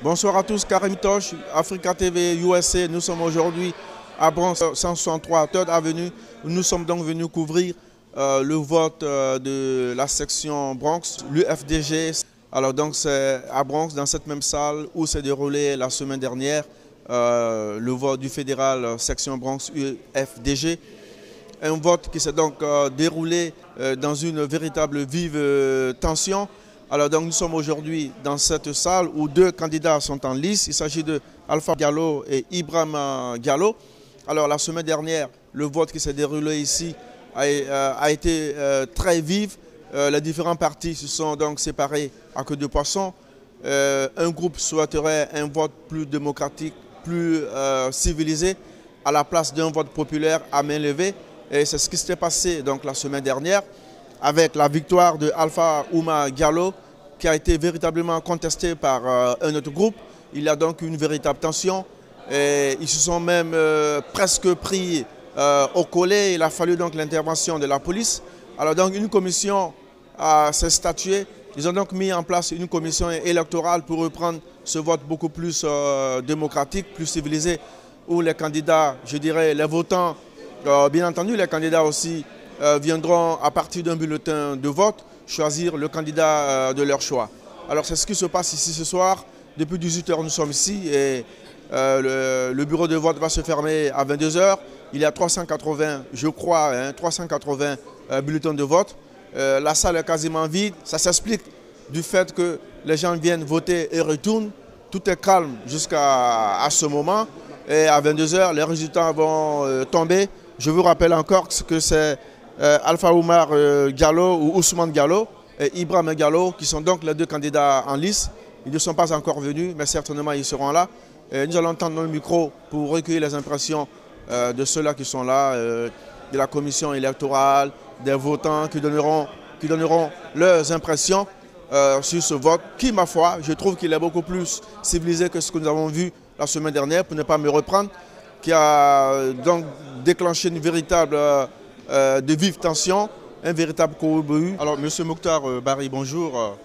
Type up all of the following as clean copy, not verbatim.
Bonsoir à tous, Karim Tosh, Africa TV, USA. Nous sommes aujourd'hui à Bronx 163 3rd Avenue. Nous sommes donc venus couvrir le vote de la section Bronx, l'UFDG. Alors donc c'est à Bronx, dans cette même salle où s'est déroulé la semaine dernière le vote du fédéral section Bronx UFDG. Un vote qui s'est donc déroulé dans une véritable vive tension. Alors donc nous sommes aujourd'hui dans cette salle où deux candidats sont en lice. Il s'agit de Alpha Diallo et Ibrahima Diallo. Alors la semaine dernière, le vote qui s'est déroulé ici a été très vif. Les différents partis se sont donc séparés à queue de poisson. Un groupe souhaiterait un vote plus démocratique, plus civilisé, à la place d'un vote populaire à main levée. Et c'est ce qui s'est passé donc la semaine dernière, avec la victoire de Alpha Oumar Diallo, qui a été véritablement contestée par un autre groupe. Il y a donc une véritable tension. Et ils se sont même presque pris au collet. Il a fallu donc l'intervention de la police. Alors donc une commission s'est statuée. Ils ont donc mis en place une commission électorale pour reprendre ce vote beaucoup plus démocratique, plus civilisé, où les candidats, je dirais les votants, bien entendu les candidats aussi, viendront à partir d'un bulletin de vote choisir le candidat de leur choix. Alors c'est ce qui se passe ici ce soir. Depuis 18 h nous sommes ici et le bureau de vote va se fermer à 22 h. Il y a 380, je crois, 380 bulletins de vote. La salle est quasiment vide. Ça s'explique du fait que les gens viennent voter et retournent. Tout est calme jusqu'à ce moment. Et à 22 h, les résultats vont tomber. Je vous rappelle encore que c'est Alpha Oumar Diallo ou Ousmane Diallo et Ibrahima Diallo qui sont donc les deux candidats en lice. Ils ne sont pas encore venus, mais certainement ils seront là. Et nous allons tendre le micro pour recueillir les impressions de ceux-là qui sont là, de la commission électorale, des votants qui donneront leurs impressions sur ce vote qui, ma foi, je trouve qu'il est beaucoup plus civilisé que ce que nous avons vu la semaine dernière, pour ne pas me reprendre, qui a donc déclenché une véritable de vive tension, un véritable courroux. Alors, M. Mokhtar Barry, bonjour.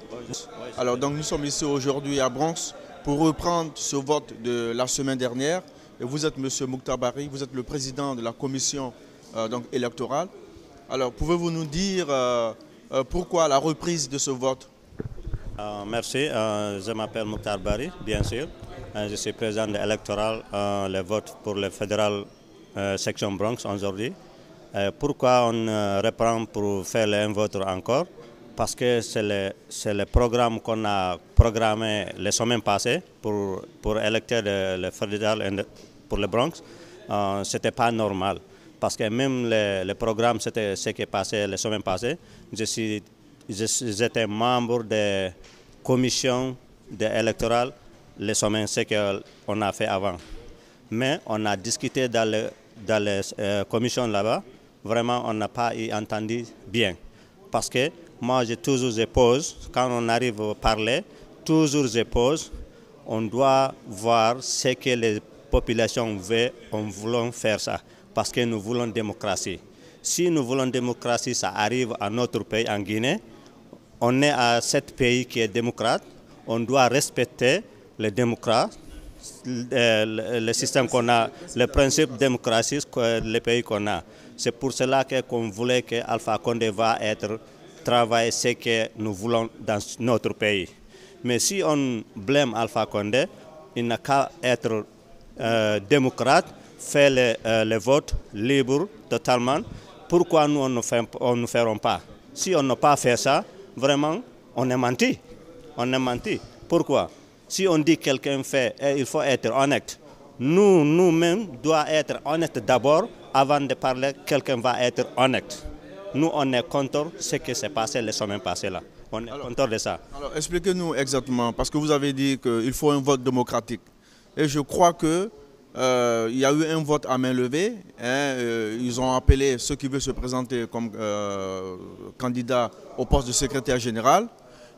Alors, donc, nous sommes ici aujourd'hui à Bronx pour reprendre ce vote de la semaine dernière. Et vous êtes M. Mokhtar Barry, vous êtes le président de la commission donc, électorale. Alors, pouvez-vous nous dire pourquoi la reprise de ce vote? Merci, je m'appelle Mokhtar Barry, bien sûr. Je suis président de l'électoral, le vote pour le fédéral section Bronx aujourd'hui. Pourquoi on reprend pour faire un vote encore? Parce que c'est le programme qu'on a programmé la semaine passée pour électer le fédéral pour le Bronx. Ce n'était pas normal. Parce que même le programme, c'était ce qui est passé la semaine passée. J'étais membre de la commission électorale les semaines, ce qu'on a fait avant. Mais on a discuté dans les commissions là-bas. Vraiment, on n'a pas entendu bien. Parce que moi, j'ai toujours pose, quand on arrive à parler, toujours je pose, on doit voir ce que les populations veulent, on voulons faire ça. Parce que nous voulons démocratie. Si nous voulons démocratie, ça arrive à notre pays, en Guinée. On est à ce pays qui est démocrate. On doit respecter les démocrates, le système qu'on a, le principe démocratique, le pays qu'on a. C'est pour cela qu'on voulait que Alpha Condé va travailler ce que nous voulons dans notre pays. Mais si on blâme Alpha Condé, il n'a qu'à être démocrate, faire le vote libre totalement. Pourquoi nous, on ne ferons pas? Si on n'a pas fait ça, vraiment, on est menti. On est menti. Pourquoi? Si on dit que quelqu'un fait, il faut être honnête. Nous-mêmes, devons être honnêtes d'abord. Avant de parler, quelqu'un va être honnête. Nous, on est contre ce qui s'est passé la semaine passée là. On est contre de ça. Alors, expliquez-nous exactement, parce que vous avez dit qu'il faut un vote démocratique. Et je crois que il y a eu un vote à main levée. Ils ont appelé ceux qui veulent se présenter comme candidat au poste de secrétaire général.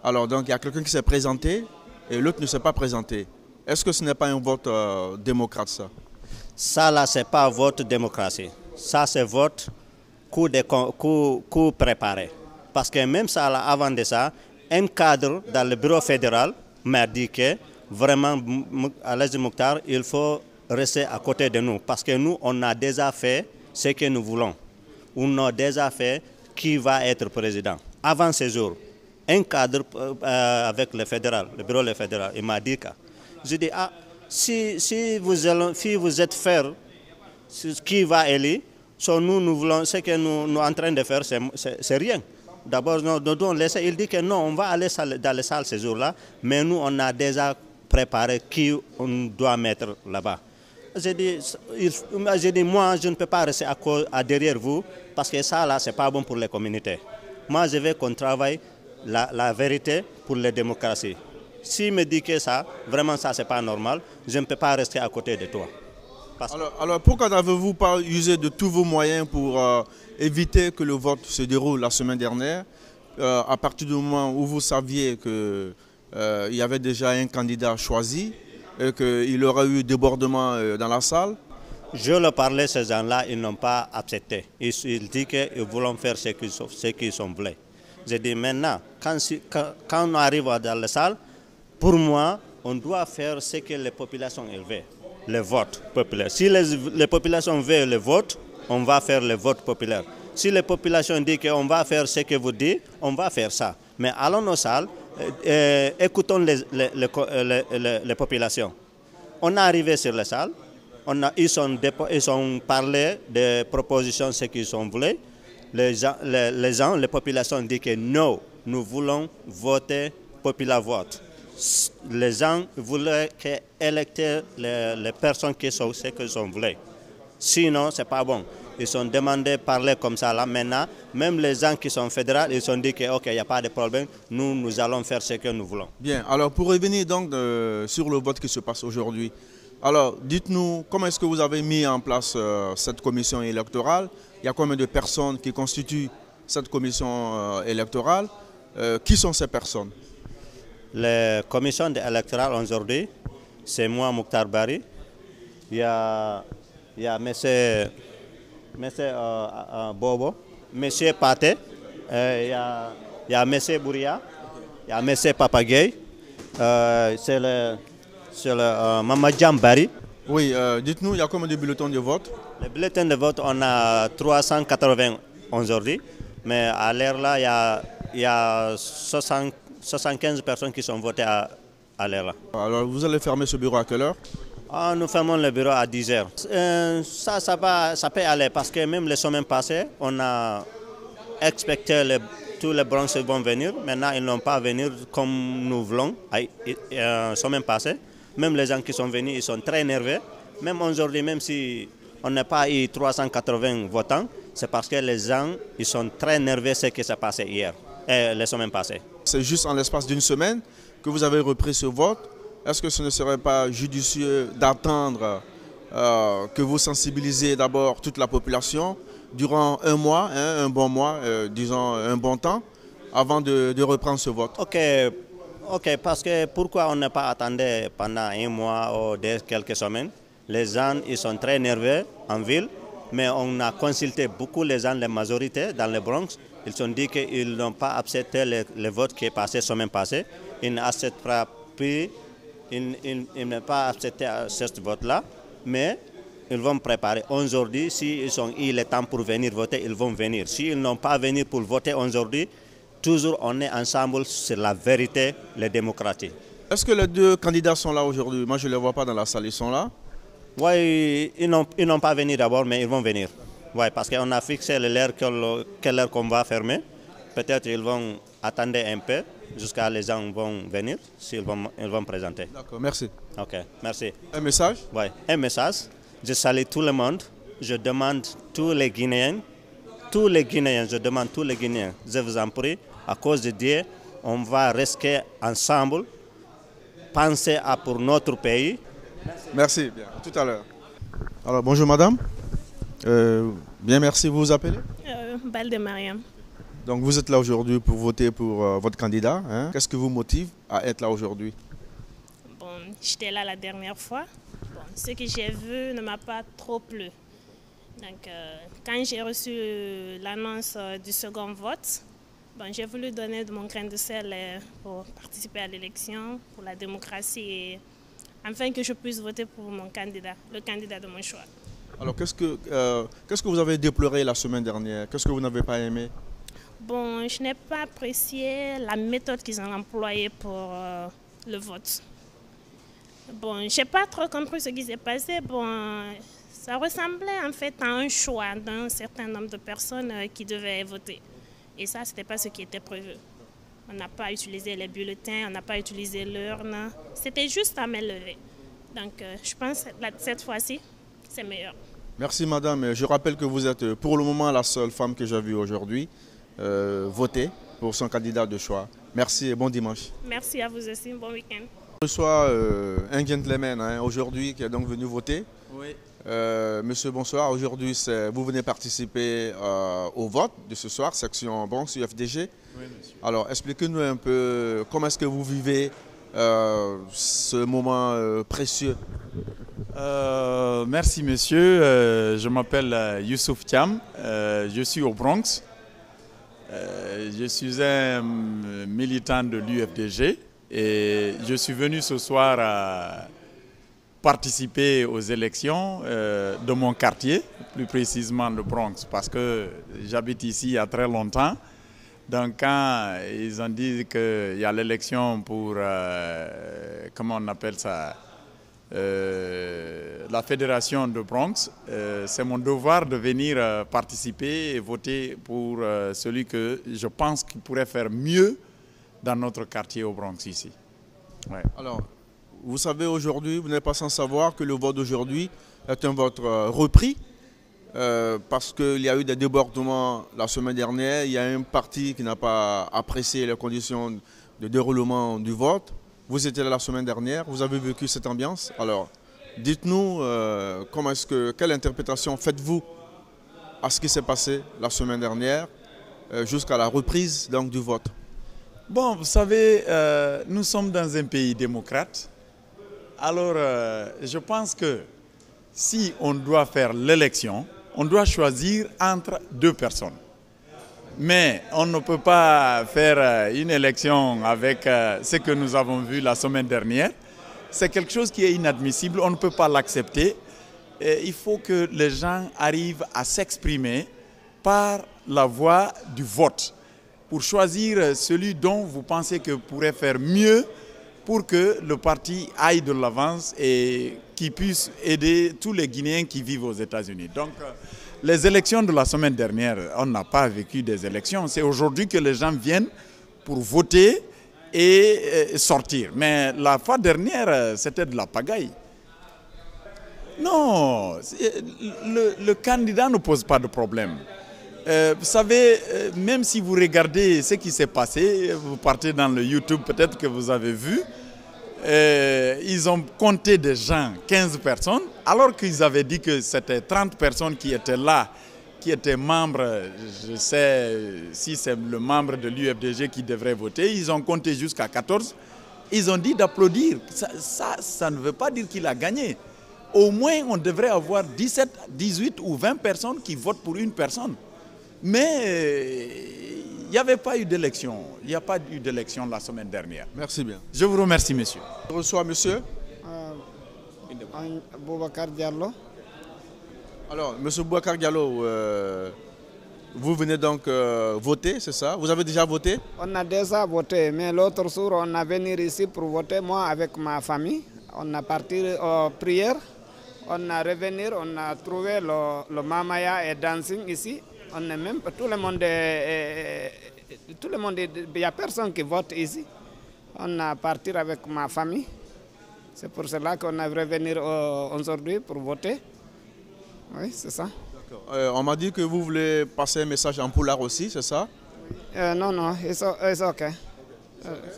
Alors, donc, il y a quelqu'un qui s'est présenté et l'autre ne s'est pas présenté. Est-ce que ce n'est pas un vote démocrate, ça? Ça, là, ce n'est pas vote démocratie. Ça, c'est vote coup préparé. Parce que même ça, là, avant de ça, un cadre dans le bureau fédéral m'a dit que vraiment, Al-Aziz Mokhtar, il faut rester à côté de nous parce que nous, on a déjà fait ce que nous voulons. On a déjà fait qui va être président. Avant ce jour, un cadre avec le fédéral, le bureau fédéral, il m'a dit que, je dis, ah, si vous êtes faire qui va élire, nous voulons, ce que nous sommes en train de faire, c'est rien. D'abord, nous devons laisser. Il dit que non, on va aller dans les salles ce jour-là, mais nous, on a déjà préparé qui on doit mettre là-bas. J'ai dit, moi, je ne peux pas rester derrière vous, parce que ça, là, ce n'est pas bon pour les communautés. Moi, je veux qu'on travaille la vérité pour la démocratie. S'il me dit que ça, vraiment ça, ce n'est pas normal, je ne peux pas rester à côté de toi. Alors pourquoi n'avez-vous pas usé de tous vos moyens pour éviter que le vote se déroule la semaine dernière, à partir du moment où vous saviez qu'il y avait déjà un candidat choisi et qu'il y aurait eu débordement dans la salle? Je leur parlais, ces gens-là, ils n'ont pas accepté. Ils disent qu'ils voulaient faire ce qu'ils voulaient. J'ai dit maintenant, quand on arrive dans la salle, pour moi, on doit faire ce que les populations veulent. Le vote populaire. Si les populations veulent le vote, on va faire le vote populaire. Si les populations disent qu'on va faire ce que vous dites, on va faire ça. Mais allons aux salles, écoutons les populations. On est arrivé sur les salles, ils ont parlé des propositions, ce qu'ils voulaient. Les populations disent que non, nous voulons voter populaire vote. Les gens voulaient électer les personnes qui sont ce qu'ils voulaient. Sinon, ce n'est pas bon. Ils ont demandé de parler comme ça là. Maintenant, même les gens qui sont fédéraux, ils ont dit que ok, il n'y a pas de problème, nous allons faire ce que nous voulons. Bien, alors pour revenir donc sur le vote qui se passe aujourd'hui, alors dites-nous comment est-ce que vous avez mis en place cette commission électorale? Il y a combien de personnes qui constituent cette commission électorale? Qui sont ces personnes? La commission électorale aujourd'hui, c'est moi, Mokhtar Bari. Il y a M. Bobo, M. Paté, il y a M. Bouria, il y a M. Papagay, c'est le Mamadjan Bari. Oui, dites-nous, il y a combien de bulletins de vote? Les bulletins de vote, on a 380 aujourd'hui, mais à l'heure là, il y a 75 personnes qui sont votées à l'heure là. Alors vous allez fermer ce bureau à quelle heure? Nous fermons le bureau à 10 heures. Ça peut aller parce que même les semaines passées, on a expecté tous les Bronx vont venir. Maintenant, ils n'ont pas venu comme nous voulons. La semaine passée, même les gens qui sont venus, ils sont très énervés. Même aujourd'hui, même si on n'a pas eu 380 votants, c'est parce que les gens ils sont très énervés de ce qui s'est passé hier, les semaines passées. C'est juste en l'espace d'une semaine que vous avez repris ce vote. Est-ce que ce ne serait pas judicieux d'attendre que vous sensibilisiez d'abord toute la population durant un mois, un bon mois, disons un bon temps, avant de reprendre ce vote? Ok, parce que pourquoi on n'a pas attendu pendant un mois ou quelques semaines? Les gens ils sont très énervés en ville, mais on a consulté beaucoup les gens, la majorité dans le Bronx. Ils ont dit qu'ils n'ont pas accepté le vote qui est passé la semaine passée. Ils n'acceptent pas plus. Ils n'ont pas accepté ce vote-là, mais ils vont préparer. Aujourd'hui, s'ils ont eu le temps pour venir voter, ils vont venir. S'ils n'ont pas venu pour voter aujourd'hui, toujours on est ensemble sur la vérité, la démocratie. Est-ce que les deux candidats sont là aujourd'hui? Moi, je ne les vois pas dans la salle, ils sont là? Oui, ils n'ont pas venu d'abord, mais ils vont venir. Oui, parce qu'on a fixé l'heure qu'on va fermer. Peut-être qu'ils vont attendre un peu jusqu'à les gens vont venir, ils vont présenter. D'accord, merci. Ok, merci. Un message? Oui, un message. Je salue tout le monde. Je demande tous les Guinéens, je demande tous les Guinéens, je vous en prie, à cause de Dieu, on va rester ensemble, penser pour notre pays. Merci, bien, à tout à l'heure. Alors, bonjour madame. Bien, merci, vous vous appelez? Balde Mariam. Donc vous êtes là aujourd'hui pour voter pour votre candidat. Hein? Qu'est-ce qui vous motive à être là aujourd'hui? Bon, j'étais là la dernière fois. Bon, ce que j'ai vu ne m'a pas trop plu. Donc quand j'ai reçu l'annonce du second vote, Bon, j'ai voulu donner de mon grain de sel pour participer à l'élection, pour la démocratie et afin que je puisse voter pour mon candidat, le candidat de mon choix. Alors, qu'est-ce que vous avez déploré la semaine dernière? Qu'est-ce que vous n'avez pas aimé? Bon, je n'ai pas apprécié la méthode qu'ils ont employée pour le vote. Bon, je n'ai pas trop compris ce qui s'est passé. Bon, ça ressemblait en fait à un choix d'un certain nombre de personnes qui devaient voter. Et ça, ce n'était pas ce qui était prévu. On n'a pas utilisé les bulletins, on n'a pas utilisé l'urne. C'était juste à main levée. Donc, je pense que cette fois-ci, c'est meilleur. Merci madame. Je rappelle que vous êtes pour le moment la seule femme que j'ai vue aujourd'hui voter pour son candidat de choix. Merci et bon dimanche. Merci à vous aussi, bon week-end. Je reçois un gentleman aujourd'hui qui est donc venu voter. Oui. Monsieur, bonsoir. Aujourd'hui, vous venez participer au vote de ce soir, section Bronx UFDG. Oui, monsieur. Alors, expliquez-nous un peu comment est-ce que vous vivez ce moment précieux. Merci, monsieur. Je m'appelle Youssouf Thiam. Je suis au Bronx. Je suis un militant de l'UFDG et je suis venu ce soir participer aux élections de mon quartier, plus précisément le Bronx, parce que j'habite ici il y a très longtemps. Donc quand ils ont dit qu'il y a l'élection pour, comment on appelle ça, la fédération de Bronx, c'est mon devoir de venir participer et voter pour celui que je pense qu'il pourrait faire mieux dans notre quartier au Bronx ici. Ouais. Alors, vous savez aujourd'hui, vous n'êtes pas sans savoir que le vote d'aujourd'hui est un vote repris parce qu'il y a eu des débordements la semaine dernière. Il y a un parti qui n'a pas apprécié les conditions de déroulement du vote. Vous étiez là la semaine dernière, vous avez vécu cette ambiance. Alors, dites-nous, quelle interprétation faites-vous à ce qui s'est passé la semaine dernière jusqu'à la reprise donc, du vote? Bon, vous savez, nous sommes dans un pays démocrate. Alors, je pense que si on doit faire l'élection, on doit choisir entre deux personnes. Mais on ne peut pas faire une élection avec ce que nous avons vu la semaine dernière. C'est quelque chose qui est inadmissible, on ne peut pas l'accepter. Il faut que les gens arrivent à s'exprimer par la voie du vote pour choisir celui dont vous pensez que pourrait faire mieux pour que le parti aille de l'avance et qu'il puisse aider tous les Guinéens qui vivent aux États-Unis. Donc, les élections de la semaine dernière, on n'a pas vécu des élections. C'est aujourd'hui que les gens viennent pour voter et sortir. Mais la fois dernière, c'était de la pagaille. Non, le candidat ne pose pas de problème. Vous savez, même si vous regardez ce qui s'est passé, vous partez dans le YouTube, peut-être que vous avez vu, ils ont compté des gens, 15 personnes, alors qu'ils avaient dit que c'était 30 personnes qui étaient là, qui étaient membres, je sais si c'est le membre de l'UFDG qui devrait voter, ils ont compté jusqu'à 14, ils ont dit d'applaudir. Ça ne veut pas dire qu'il a gagné. Au moins, on devrait avoir 17, 18 ou 20 personnes qui votent pour une personne. Mais il n'y avait pas eu d'élection. Il n'y a pas eu d'élection la semaine dernière. Merci bien. Je vous remercie, monsieur. Je reçois monsieur. Boubacar Diallo. Alors, monsieur Boubacar Diallo, vous venez donc voter, c'est ça? Vous avez déjà voté? On a déjà voté, mais l'autre jour, on a venu ici pour voter, moi avec ma famille. On a parti aux prières. On a revenu, on a trouvé le mamaya et dancing ici. On est même, tout le monde, il n'y a personne qui vote ici. On a parti avec ma famille. C'est pour cela qu'on a revenu aujourd'hui pour voter. Oui, c'est ça. On m'a dit que vous voulez passer un message en poulard aussi, c'est ça? Non, it's okay.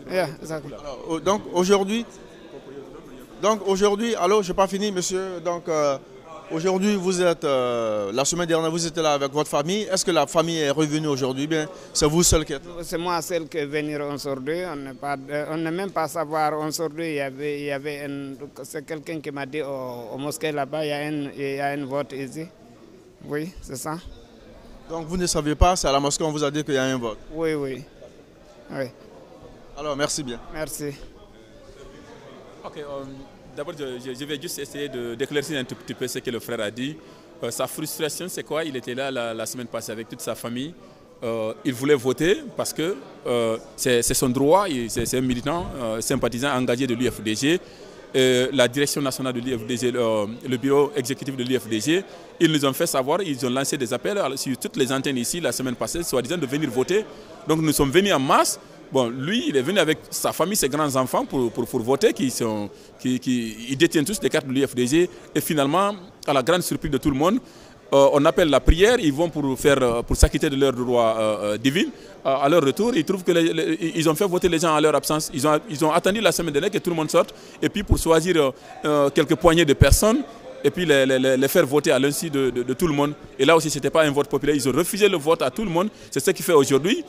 Yeah, exactly. Alors, donc aujourd'hui, alors je n'ai pas fini monsieur, donc aujourd'hui vous êtes, la semaine dernière vous étiez là avec votre famille, est-ce que la famille est revenue aujourd'hui? Bien, c'est vous seul qui êtes là? C'est moi seul qui est venu aujourd'hui, on n'est même pas savoir aujourd'hui, c'est quelqu'un qui m'a dit au mosquée là-bas, il y a un vote ici. Oui, c'est ça. Donc vous ne savez pas, c'est à la mosquée qu'on vous a dit qu'il y a un vote. Oui, oui. Oui. Alors merci bien. Merci. Ok, d'abord je vais juste essayer d'éclaircir un tout petit peu ce que le frère a dit. Sa frustration, c'est quoi? Il était là la semaine passée avec toute sa famille. Il voulait voter parce que c'est son droit, c'est un militant, sympathisant, engagé de l'UFDG. La direction nationale de l'UFDG, le bureau exécutif de l'UFDG, ils nous ont fait savoir, ils ont lancé des appels sur toutes les antennes ici la semaine passée, soi-disant de venir voter. Donc nous sommes venus en masse. Bon, lui, il est venu avec sa famille, ses grands-enfants pour voter, ils détiennent tous les cartes de l'UFDG. Et finalement, à la grande surprise de tout le monde, on appelle la prière, ils vont pour s'acquitter de leurs droits divins. À leur retour, ils trouvent qu'ils ont fait voter les gens à leur absence. Ils ont attendu la semaine dernière que tout le monde sorte, et puis pour choisir quelques poignées de personnes, et puis les faire voter à l'insu de tout le monde. Et là aussi, ce n'était pas un vote populaire, ils ont refusé le vote à tout le monde. C'est ce qui fait aujourd'hui.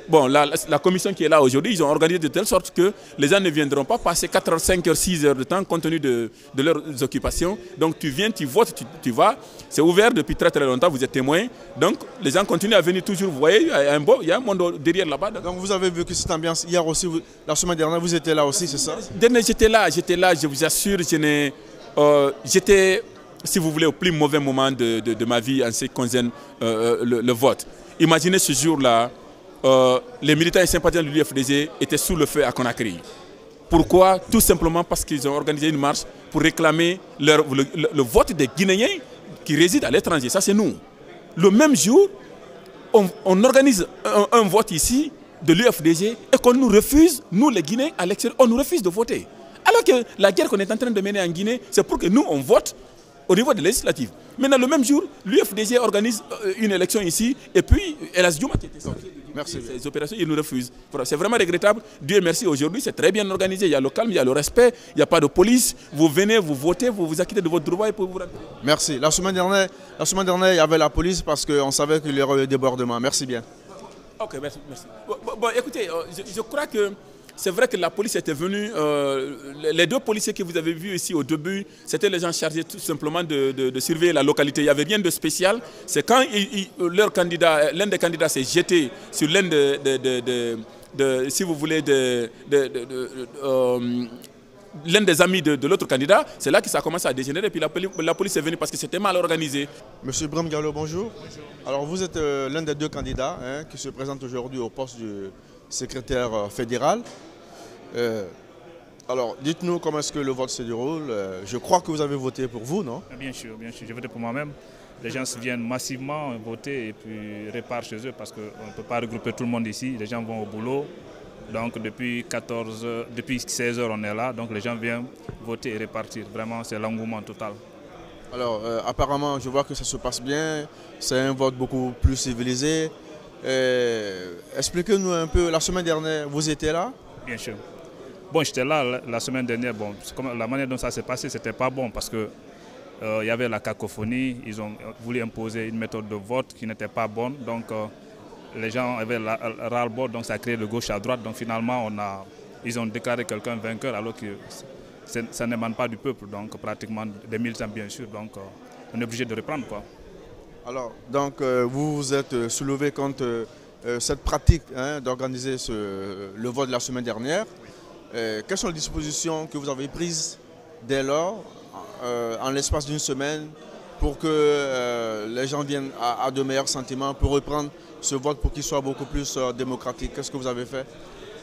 Bon, la commission qui est là aujourd'hui, ils ont organisé de telle sorte que les gens ne viendront pas passer 4 heures, 5 heures, 6 heures de temps compte tenu de leurs occupations. Donc tu viens, tu votes, tu vas. C'est ouvert depuis très très longtemps, vous êtes témoins. Donc les gens continuent à venir toujours. Vous voyez, il y a un monde derrière là-bas. Donc vous avez vécu cette ambiance hier aussi, la semaine dernière, vous étiez là aussi, c'est ça? J'étais là, je vous assure, j'étais, si vous voulez, au plus mauvais moment de ma vie en ce qui concerne le vote. Imaginez ce jour-là, les militants et sympathisants de l'UFDG étaient sous le feu à Conakry. Pourquoi? Tout simplement parce qu'ils ont organisé une marche pour réclamer le vote des Guinéens qui résident à l'étranger. Ça, c'est nous. Le même jour, on organise un vote ici de l'UFDG et qu'on nous refuse, nous les Guinéens à l'extérieur, on nous refuse de voter. Alors que la guerre qu'on est en train de mener en Guinée, c'est pour que nous, on vote au niveau des législatives. Maintenant, le même jour, l'UFDG organise une élection ici, et puis El Hadji Diouma qui était sorti de ces opérations, il nous refuse. C'est vraiment regrettable. Dieu merci, aujourd'hui, c'est très bien organisé. Il y a le calme, il y a le respect, il n'y a pas de police. Vous venez, vous votez, vous vous acquittez de votre droit et pour vous rentrer. Merci. La semaine dernière, il y avait la police parce qu'on savait qu'il y aurait eu débordement. Merci bien. Ok, merci. Bon, écoutez, je crois que c'est vrai que la police était venue, les deux policiers que vous avez vus ici au début, c'était les gens chargés tout simplement de surveiller la localité. Il n'y avait rien de spécial. C'est quand l'un des candidats s'est jeté sur l'un si vous voulez, l'un des amis de l'autre candidat, c'est là que ça a commencé à dégénérer. Puis la police est venue parce que c'était mal organisé. Monsieur Ibrahim Gallo, bonjour. Bonjour. Alors vous êtes l'un des deux candidats qui se présentent aujourd'hui au poste du secrétaire fédéral. Alors, dites-nous comment est-ce que le vote se déroule. Je crois que vous avez voté pour vous, non? Bien sûr, j'ai voté pour moi-même. Les gens viennent massivement voter et puis repartent chez eux parce qu'on ne peut pas regrouper tout le monde ici. Les gens vont au boulot. Donc depuis 16 heures, on est là. Donc les gens viennent voter et repartir. Vraiment, c'est l'engouement total. Alors, apparemment, je vois que ça se passe bien. C'est un vote beaucoup plus civilisé. Expliquez-nous un peu, la semaine dernière, vous étiez là? Bien sûr. Bon, j'étais là la semaine dernière. Bon, la manière dont ça s'est passé, c'était pas bon parce que il y avait la cacophonie. Ils ont voulu imposer une méthode de vote qui n'était pas bonne. Donc, les gens avaient ras-le-bol, donc ça a créé de gauche à droite. Donc, finalement, ils ont déclaré quelqu'un vainqueur alors que ça n'émane pas du peuple. Donc, pratiquement des militants, bien sûr. Donc, on est obligé de reprendre, quoi. Alors, donc, vous vous êtes soulevé contre cette pratique d'organiser le vote de la semaine dernière. Quelles sont les dispositions que vous avez prises dès lors, en l'espace d'une semaine, pour que les gens viennent à de meilleurs sentiments, pour reprendre ce vote pour qu'il soit beaucoup plus démocratique? Qu'est-ce que vous avez fait?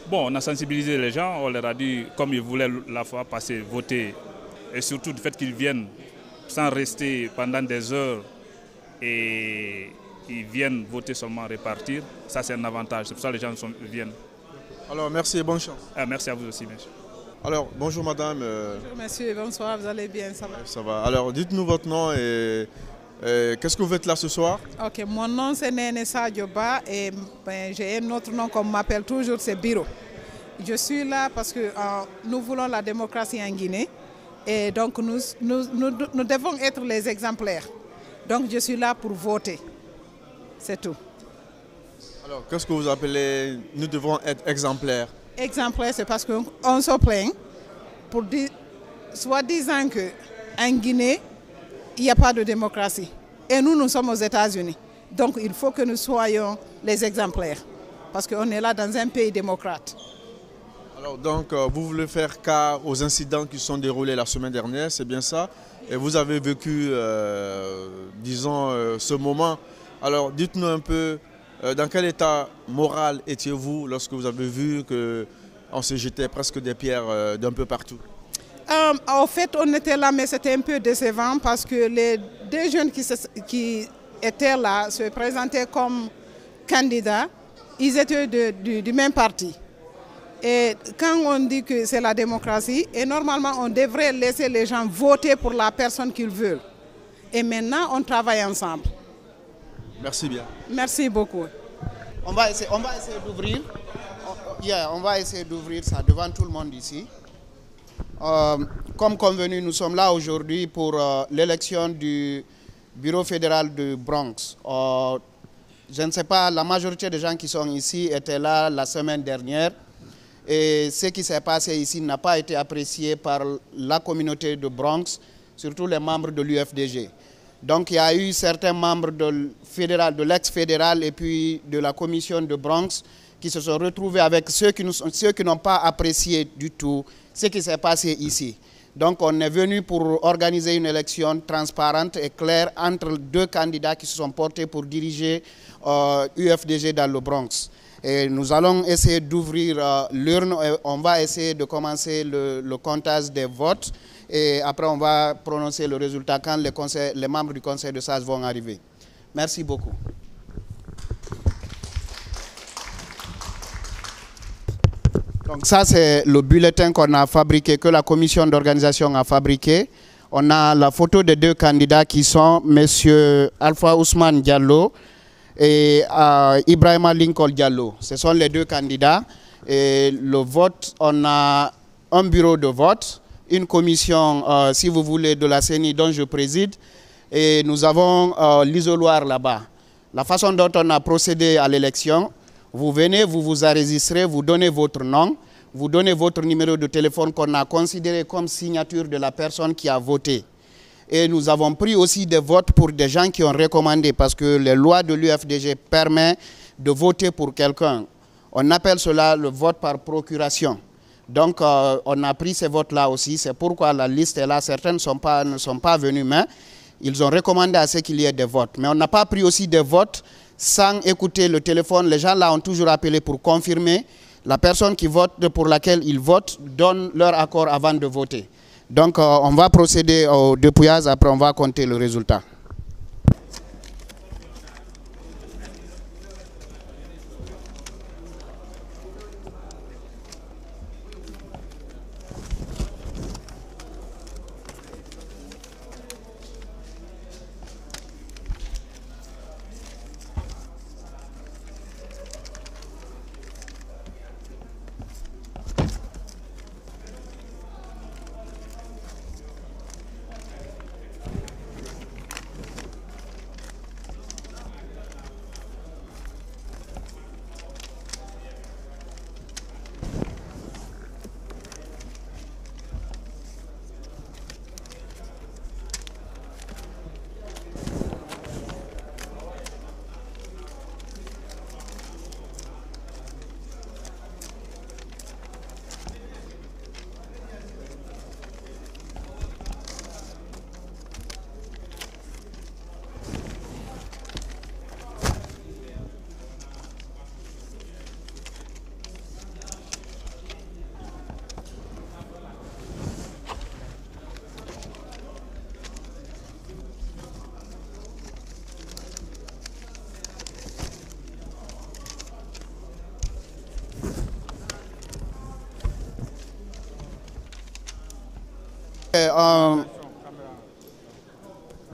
Bon, on a sensibilisé les gens, on leur a dit, comme ils voulaient la fois passée voter, et surtout du fait qu'ils viennent sans rester pendant des heures, et ils viennent voter seulement repartir, ça c'est un avantage, c'est pour ça que les gens viennent. Alors merci et bonne chance. Merci à vous aussi, monsieur. Alors bonjour madame. Bonjour monsieur, bonsoir, vous allez bien, ça va? Ça va. Alors dites-nous votre nom et qu'est-ce que vous faites là ce soir? Ok, mon nom c'est Néné Sadioba et j'ai un autre nom qu'on m'appelle toujours, c'est Biro. Je suis là parce que nous voulons la démocratie en Guinée et donc nous devons être les exemplaires. Donc je suis là pour voter, c'est tout. Alors qu'est-ce que vous appelez nous devons être exemplaires? Exemplaires, c'est parce qu'on se plaint pour dire, soi-disant qu'en Guinée, il n'y a pas de démocratie. Et nous sommes aux États-Unis. Donc il faut que nous soyons les exemplaires, parce qu'on est là dans un pays démocrate. Alors donc, vous voulez faire cas aux incidents qui se sont déroulés la semaine dernière, c'est bien ça? Et vous avez vécu, disons, ce moment. Alors dites-nous un peu, dans quel état moral étiez-vous lorsque vous avez vu qu'on se jetait presque des pierres d'un peu partout? En fait, on était là, mais c'était un peu décevant parce que les deux jeunes qui étaient là se présentaient comme candidats. Ils étaient du même parti. Et quand on dit que c'est la démocratie, et normalement on devrait laisser les gens voter pour la personne qu'ils veulent. Et maintenant, on travaille ensemble. Merci bien. Merci beaucoup. On va essayer d'ouvrir. On va essayer d'ouvrir ça devant tout le monde ici. Comme convenu, nous sommes là aujourd'hui pour l'élection du bureau fédéral de Bronx. Je ne sais pas, la majorité des gens qui sont ici étaient là la semaine dernière. Et ce qui s'est passé ici n'a pas été apprécié par la communauté de Bronx, surtout les membres de l'UFDG. Donc il y a eu certains membres de l'ex-fédéral et puis de la commission de Bronx qui se sont retrouvés avec ceux qui n'ont pas apprécié du tout ce qui s'est passé ici. Donc on est venu pour organiser une élection transparente et claire entre deux candidats qui se sont portés pour diriger UFDG dans le Bronx. Et nous allons essayer d'ouvrir l'urne et on va essayer de commencer le comptage des votes et après on va prononcer le résultat quand les membres du conseil de sages vont arriver. Merci beaucoup. Donc ça c'est le bulletin qu'on a fabriqué, que la commission d'organisation a fabriqué. On a la photo des deux candidats qui sont M. Alpha Ousmane Diallo et Ibrahima Lincoln Diallo. Ce sont les deux candidats. Et le vote, on a un bureau de vote, une commission, si vous voulez, de la CENI dont je préside. Et nous avons l'isoloir là-bas. La façon dont on a procédé à l'élection, vous venez, vous vous enregistrez, vous donnez votre nom, vous donnez votre numéro de téléphone qu'on a considéré comme signature de la personne qui a voté. Et nous avons pris aussi des votes pour des gens qui ont recommandé, parce que les lois de l'UFDG permettent de voter pour quelqu'un. On appelle cela le vote par procuration. Donc on a pris ces votes-là aussi, c'est pourquoi la liste est là. Certains ne sont pas venus, mais ils ont recommandé à ce qu'il y ait des votes. Mais on n'a pas pris aussi des votes sans écouter le téléphone. Les gens là ont toujours appelé pour confirmer. La personne qui vote, pour laquelle ils votent, donne leur accord avant de voter. Donc on va procéder au dépouillage, après on va compter le résultat.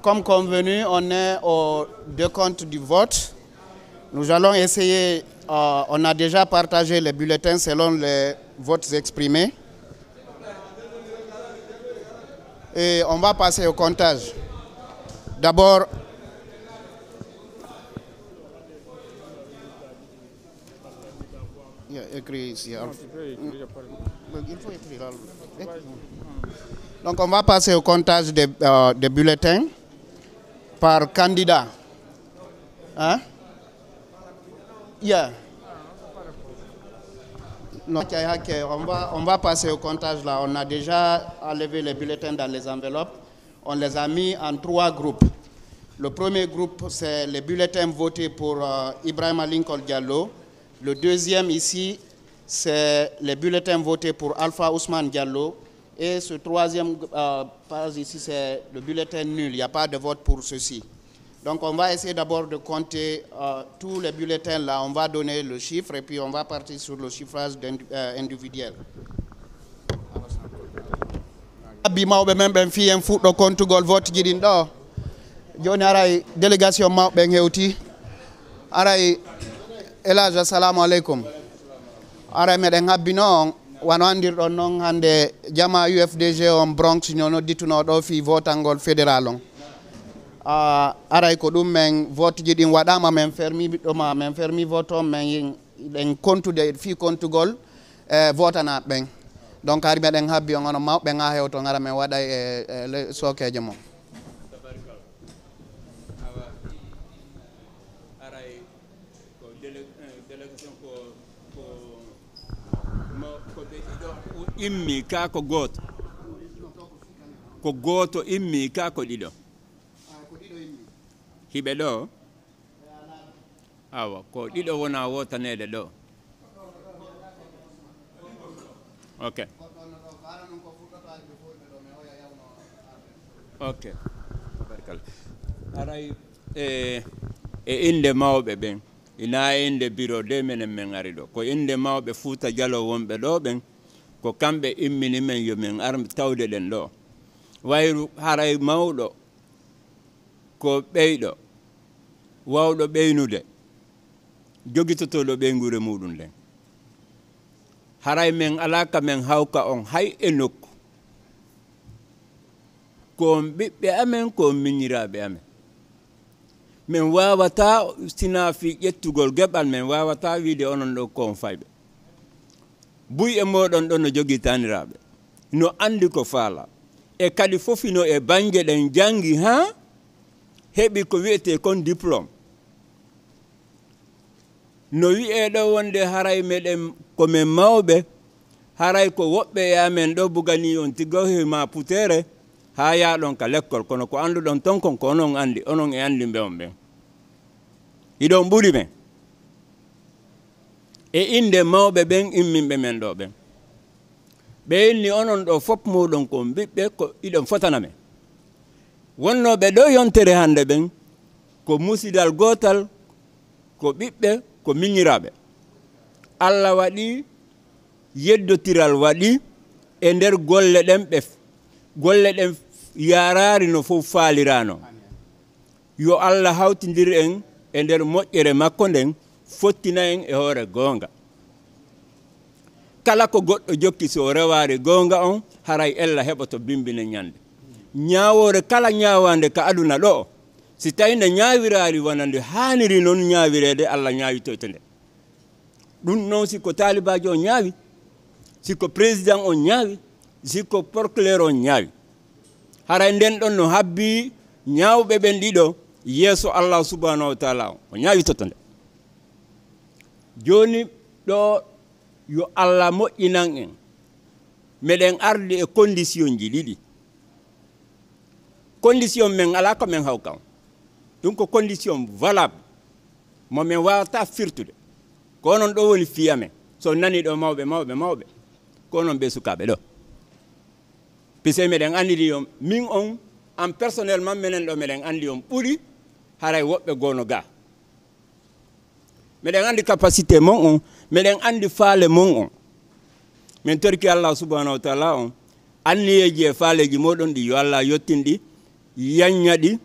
Comme convenu, on est au décompte du vote. Nous allons essayer, on a déjà partagé les bulletins selon les votes exprimés. Et on va passer au comptage. D'abord, écrit ici. Il faut écrire. Donc on va passer au comptage des bulletins par candidat. Hein? Yeah. Non, on va passer au comptage là. On a déjà enlevé les bulletins dans les enveloppes. On les a mis en 3 groupes. Le premier groupe, c'est les bulletins votés pour Ibrahima Lincoln Diallo. Le deuxième ici, c'est les bulletins votés pour Alpha Ousmane Diallo. Et ce troisième page ici, c'est le bulletin nul. Il n'y a pas de vote pour ceci. Donc on va essayer d'abord de compter tous les bulletins là. On va donner le chiffre et puis on va partir sur le chiffrage individuel. Bimawɓe men ɓen fi en fuɗɗo kontugol vote ji ɗin ɗo joni aray délégation mawɓe hewti aray Elage assalamu aleykum aray meɗen habbino wano andirɗon noon hande jama UFDG on Bronx no noddituno ɗo fi votangol fédéral on aray ko ɗum men vote ji ɗin waɗama men fermi ɗoma men fermi vote on men ɗen kontude fi kontugol votanaɓe ɓen donc ari meɗen habbi on ono mawɓe ga hewto gara men waɗa e sokeje mum aray ko délégation ko ɗiɗo immi ka ko goto immi ka ko ɗiɗo hiɓe ɗo awa ko ɗiɗo wona wotanede ɗo ok ok barkal aray e inde mawɓe ɓen ina inde bureau de menen men ari ɗo ko inde mawɓe Fouta Diallo wonɓe ɗo ɓen ko kamɓe immini men yo min ar tawde ɗen ɗo wayru haray mawɗo ko ɓeyɗo wawɗo ɓeynude jogitotoɗo ɓeygure muɗum nden haray men alaka men hawka on hay e nokku ko ɓiɓɓe amen ko miñiraɓe amen min wawata sina fi ƴettugol geɓal men wawata wiide onon ɗo ko on fayɓe buy e moɗon ɗon no jogui taniraɓe no andi ko faala e kadi fofino e banggue ɗen janggi ha heɓi ko wiyete kon diplôme no wi'e ɗo wonde haray meɗen komin mawɓe haray ko woɓɓe e amen ɗo bugani on tiggo ma putere ha yaɗon ka l'école kono ko anduɗon ton kon ko onon andi onon e andi mbe on ɓen iɗon ɓuuri men e inde mawɓe ɓen imminɓe men ɗo ɓen ɓe inni onon ɗo fop muɗon ko ɓiɓɓe ko iɗon fotana men wonnoɓe ɗo yontere hande ɓen ko musidal gotal ko ɓiɓɓe ko miñiraɓe Allah waɗi yeddotiral waɗi e nder golle ɗen golle ɗen yarari no fof faalirano yo Allah hawtidir en e nder moƴƴere makko nden fottina en e hoore gonga kala ko goɗɗo jokki so rewari gonga on haray ella heɓoto bimbine ñande ñawore kala ñawande ka aduna ɗo si tawi nde ñawirari wonande haniri noon ñawirede Allah ñawitoyto nde ɗum noon siko talibaji on ñaawi siko président on ñaawi siko procureur on ñaawi haray nden ɗon no habbi ñawɓe ɓen ɗiɗo yeeso Allah subhanahu wa taala o ñawitoto nde joni ɗo yo Allah moƴƴinan en meɗen arde e condition ji ɗiɗi condition men ala ko men hawkan ɗum ko condition valable mo men wawata firtude ko onon ɗo woni fiya men so nani ɗo mawɓe ko onon ɓe sukaɓe ɗo pise meɗen andiri on min on en personnellement menen ɗo meɗen andi on ɓuuri haray woɓɓe gono ga meɗen andi capacité mon on meɗen andi faale mon on min torki Allah subhanahu wa taala on anniyeji e faaleji moɗon ɗi yo Allah yottinɗi yaññaɗi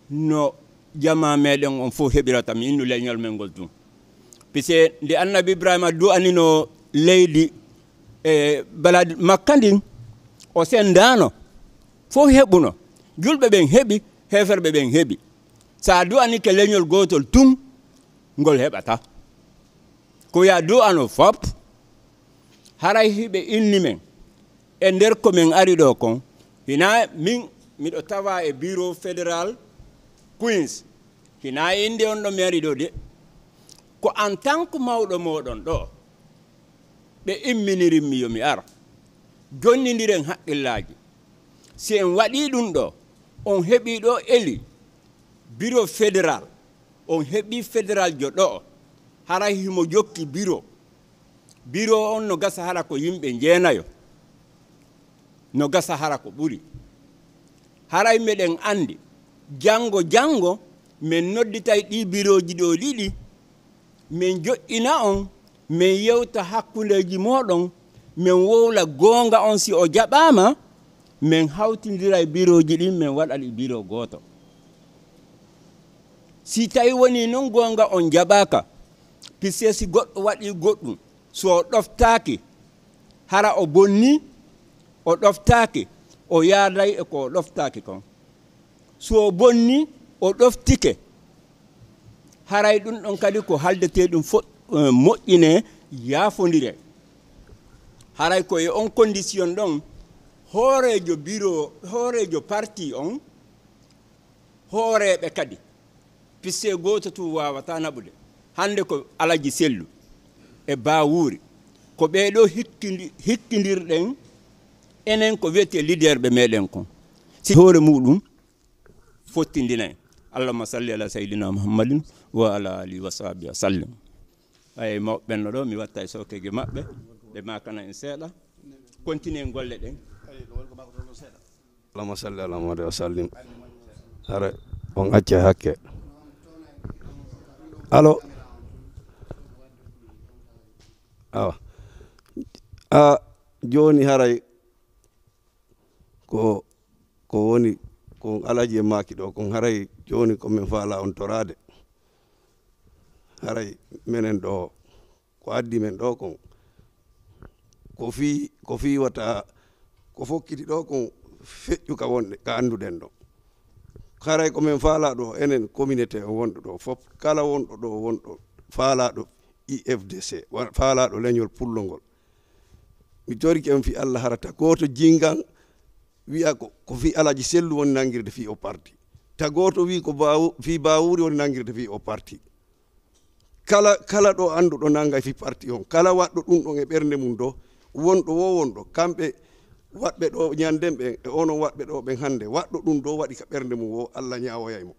no jama meɗen on fof heɓirata mi innu leñol men ngol tum pise nde annabi Ibrahima du'anino leydi e baladi Makka ndin o sendano fof heɓuno julɓe ɓen heɓi heferɓe ɓen heɓi sa du'anike leñol gotol tum ngol heɓata ko ya du'ano fop haray hiɓe inni men e nder komin ari ɗo kon hina min miɗo tawa e bureau fédéral Queens hina inde on ɗo mairie ɗo de ko en tant que mawɗo moɗon ɗo ɓe imminirinmi yomi ara jonnidiren haqqillaji si en waɗi ɗum ɗo on heɓi ɗo eli bureau fédéral on heɓi fédéral jo ɗo hara himo jokki bureau on no gasa hara ko yimɓe jeenayo no gasa hara ko ɓuri haray meɗen andi jango min nodditay ɗi bureau ji ɗo ɗiɗi min joƴƴina on min yewta hakkundeji moɗon min wowla gonga on si o jaɓama min hawtidira e bureau ji ɗin min waɗa ɗi bureau goto si tawi woni noon gonga on jaɓaka pisse si goɗɗo waɗi goɗɗum so o ɗoftaki hara o bonni o ɗoftaki o yaaday e ko o ɗoftaki kon so o bonni o ɗoftike haray ɗum ɗon kadi ko haldete ɗum moƴƴine yaafodire haray ko e on condition ɗon hoorejo bureau hoorejo parti on hooreɓe kadi pisse goto tu wawata naɓude hande ko alaji sellu e bawuri ko ɓeɗo hikkidirɗen enen ko wiyete leader ɓe meɗen kon si hoore muɗum fottindinayi allahumma salli ala sayyidina muhammadin wa ala alihi wa sahbihi wa sallim ay mawɓenno ɗo mi watta e sokkeje maɓɓe ɓe makana en seeɗa continue golle ɗen allahumma salli ala muhammad wa sallim hara on acca hakke allo awa joni haray ko woni ko alaji e maki ɗo kon haray joni komin faala on torade haray menen ɗo ko addi men ɗo kon ko fi wata ko fokkiti ɗo kon feƴƴu ka wonde ka anduɗen ɗo haray komin faala ɗo enen communauté o wonɗo ɗo fof kala wonɗo ɗo wonɗo faalaɗo IFDC faalaɗo leñol pullo ngol mi toriki en fi Allah harata goto jingan wi'a ko fi alaji sellu woni nangirde fi o parti ta goto wi ko fi bawuri woni nangirde fi o parti kala ɗo anduɗo nanga fi parti on kala waɗɗo ɗum ɗon e ɓernde mum ɗo wonɗo wonɗo kamɓe waɗɓe ɗo ñanden ɓen e onon waɗɓe ɗo ɓen hande waɗɗo ɗum ɗo waɗi ka ɓernde mum wo Allah ñawoyaymo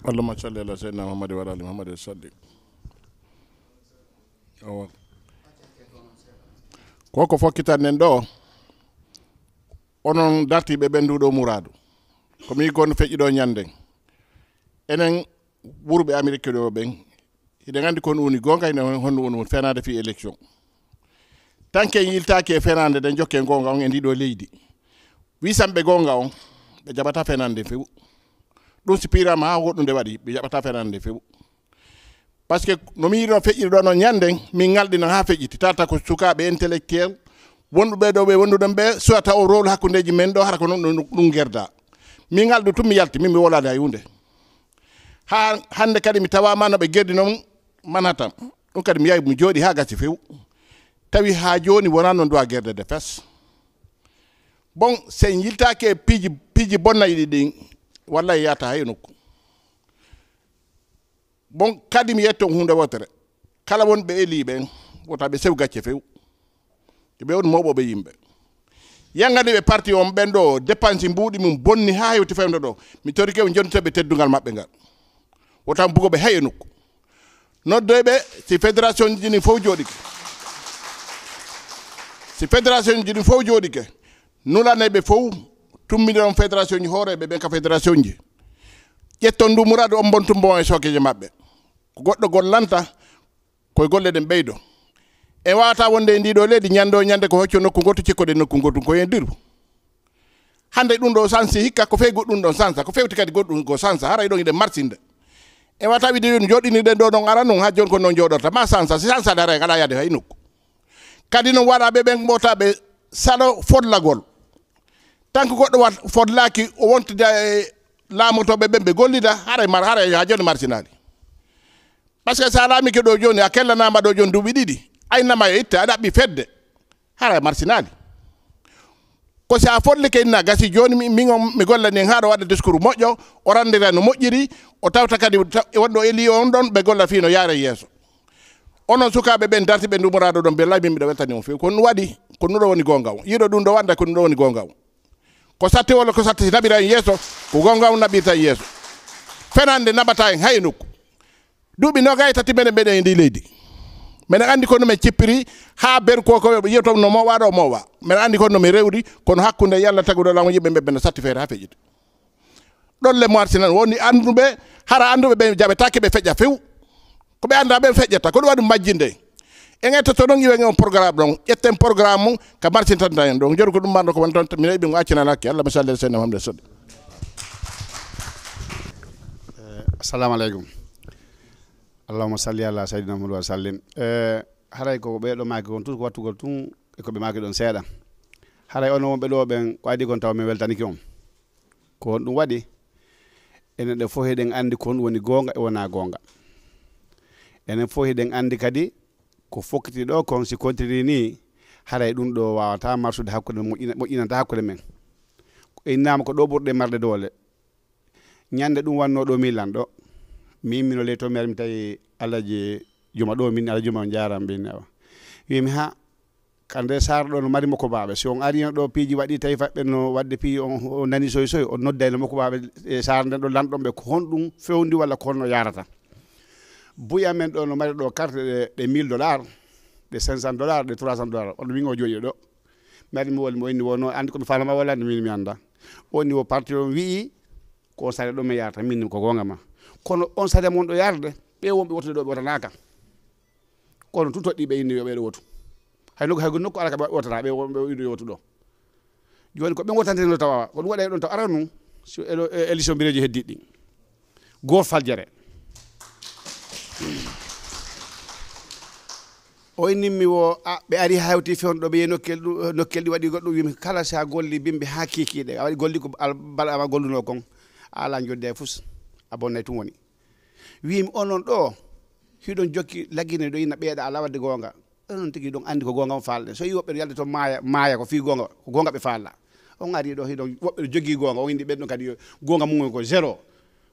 allahumma salli ala sayyidina muhammad wa ala ali muhammad salli koko fokkitan nen ɗo onon dartiɓe ɓenduɗo mouradu komi gon feƴƴiɗo ñanden enen ɓurɓe amérique ɗo ɓen hiɗen andi kon woni gonga ene honno woni fenade fi élection tanke yiltaki e fenade den jokke gonga on e ndiɗo leydi wisamɓe gonga on ɓe jaɓata fenande fewu ɗum si pirama ha goɗɗunde waɗi ɓe jaɓata fenande fewu par ce que nomi yino feƴƴiri ɗo noon ñanden min ngalɗino ha feƴƴiti tata ko sukaɓe intellectuel wonɗuɓe ɗo ɓe wonduɗon ɓe soit taw rôle hakkudeji men ɗo hara ko noon ɗum gerda min ngalɗu tum mi yalti min mi wolani hay hunde ha hande kadi mi tawama no ɓe gerdi noon Manhattan ɗum kadi mi yahi mi jooɗi ha gasi fewu tawi ha joni wona noon duwa gerdede fes bon sen yiltaki e piiji bonnayiɗi ɗin wallay yata hay nokku bon kadi mi yetton hunde wotere kala wonɓe eli ɓen wota ɓe sew gacce few ɓe on moɓoɓe yimɓe yangani ɓe parti on ɓen ɗo dépense mbuuɗi mum bonni ha hewti fewde ɗo mi torike ɓe jontoɓe teddugal maɓɓe ngal wotan bugoɓe hay e nokku noddoyɓe si fédération ji ɗin fof jooɗike si fédération ji ɗin fof jooɗike nulaneɓe fof tummiɗon fédération ji hooreɓe ɓen ka fédération ji ƴetton ndu mouradu on bontumbo e sokeje maɓɓe ko goɗɗo gollanta koye golle ɗen ɓeydo en wawata wonde e ndiɗo leydi ñande ko hocco nokku goto cikkoɗe nokku goɗɗum koye ndiru hande ɗum ɗo sansi hikka ko fewi goɗɗum ɗon sansa ko fewti kadi goɗɗum go sansa haray ɗon iɗen marsinde en wawata wiide yon joɗɗiniɗen ɗo ɗon ara noon ha joni ko noon joɗorta ma sansa si sansade haray ala yaade hay nokku kadi noon waɗaɓe ɓen mbotaɓe saɗo fodlagol tan ko goɗɗo wat fodlaki o wontude e laamotoɓe ɓen ɓe gollida haray ha joni marsinali par ce que sa laamike ɗo joni a kellanama ɗo joni duuɓi ɗiɗi aynama yo itta a ɗaɓɓi fedde haray marsinali ko sa folle ke na gasi joni mi golla ni haado wadde discours moƴƴo o randira no moƴƴiri o tawta kadi wonɗo eli on ɗon ɓe golla fino yaara yeeso onon sukaɓe ɓen darti ɓe ndumorado ɗon billahi min mbiɗa weltani on fewi kono waɗi ko ɗum ɗo woni gonga o yiɗo ɗum ɗo wanda ko ɗum ɗo woni gonga o ko satti walla ko satti naɓira en yeeso ko gonga o naɓirta en yeeso fenande naɓata en hay nokku duuɓi nogay tati menen mbeɗen e ndi leydi minen andi kono min cippiri ha ber koko yiyato no mowa ɗo mowa minen andi kono mi rewri kono hakkude yalla taguɗo lamo yimɓe ɓe ɓe satti feere ha feƴƴide ɗon le moarti nan woni anduɓe hara anduɓe ɓe jaɓetake ɓe feƴƴa few ko ɓe anda ɓe feƴƴata ko ɗum waɗi majjinde en ettoto ɗon iwen on programme ɗon ƴetten programme mum ka martintanta en ɗon joni ko ɗum manɗo ko won toon min yiɓi mo accinanake allah mi salli seydna Muhammad sodde assalamu aleykum allahumma salli ala sayyidina Muhammad wa sallim haray ko ɓeɗo maki kon toujours ko wattugol tun e koɓe maki ɗon seeɗa haray ono wonɓe ɗo ɓen ko adi kon taw min weltaniki on ko on ɗum waɗi enen ɗe fof eɗen andi ko on woni gonga e wona gonga enen fof eɗen andi kadi ko fokkiti ɗo kon si continue ni haray ɗum ɗo wawata marsude hakkude moƴƴinanta hakkude men ko innama ko ɗo ɓurɗe marde doole ñande ɗum wanno ɗo milan ɗo mino ley to mi ari mi tawi alaji juma ɗo min ala juma on jaram mbin awa wimi ha kande sar ɗo no mari makko baɓe si on ari ɗo piiji waɗi tawi faɓɓe no wadde piiji on nani soy soy on nodda no makko baɓe e sar nden ɗo lanɗon ɓe ko honɗum fewndi walla ko honno yarata buya men ɗo no mari ɗo carte ɗe $1000 ɗe $500 ɗe $300 on min o jooɗi ɗo mi ari mi woli mo inni wono andi komi falama walla andi min mi anda on niveau parti on wii ko sare ɗo mi yarata min ko gonga ma kono on sare mon ɗo yarde ɓe wonɓe wotude ɗo ɓe wotanaka kono tout toɗɗi ɓe inni yo ɓeɗo wotu hay nokku ala ka ɓe wotata ɓe wonɓe ido wotu ɗo joni ko ɓe wotante no tawa ko ɗum waɗa ɗon taw ara num so élection mbireji heddiɗi ɗi goto faljere o innimmi wo ɓe ari hawti fewno ɗo ɓe yehi nokkel ɗi waɗi goɗɗum wimi kala sa golli bimɓe ha kikiɗe a waɗi golli ko mbaɗama golluno kon ala jodde fus a bonnay tum woni wimi onon ɗo hiɗon jokki laggine ɗo ina ɓeeɗa ala wadde gonga onon tigui ɗon andi ko gonga on falɗe so yi woɓɓe ɗo yalde to maaya ko fi gonga ko gonga ɓe falla on ari ɗo hiɗon woɓɓe ɗo jogui gonga o indi ɓen ɗon kadi gonga mum ko 0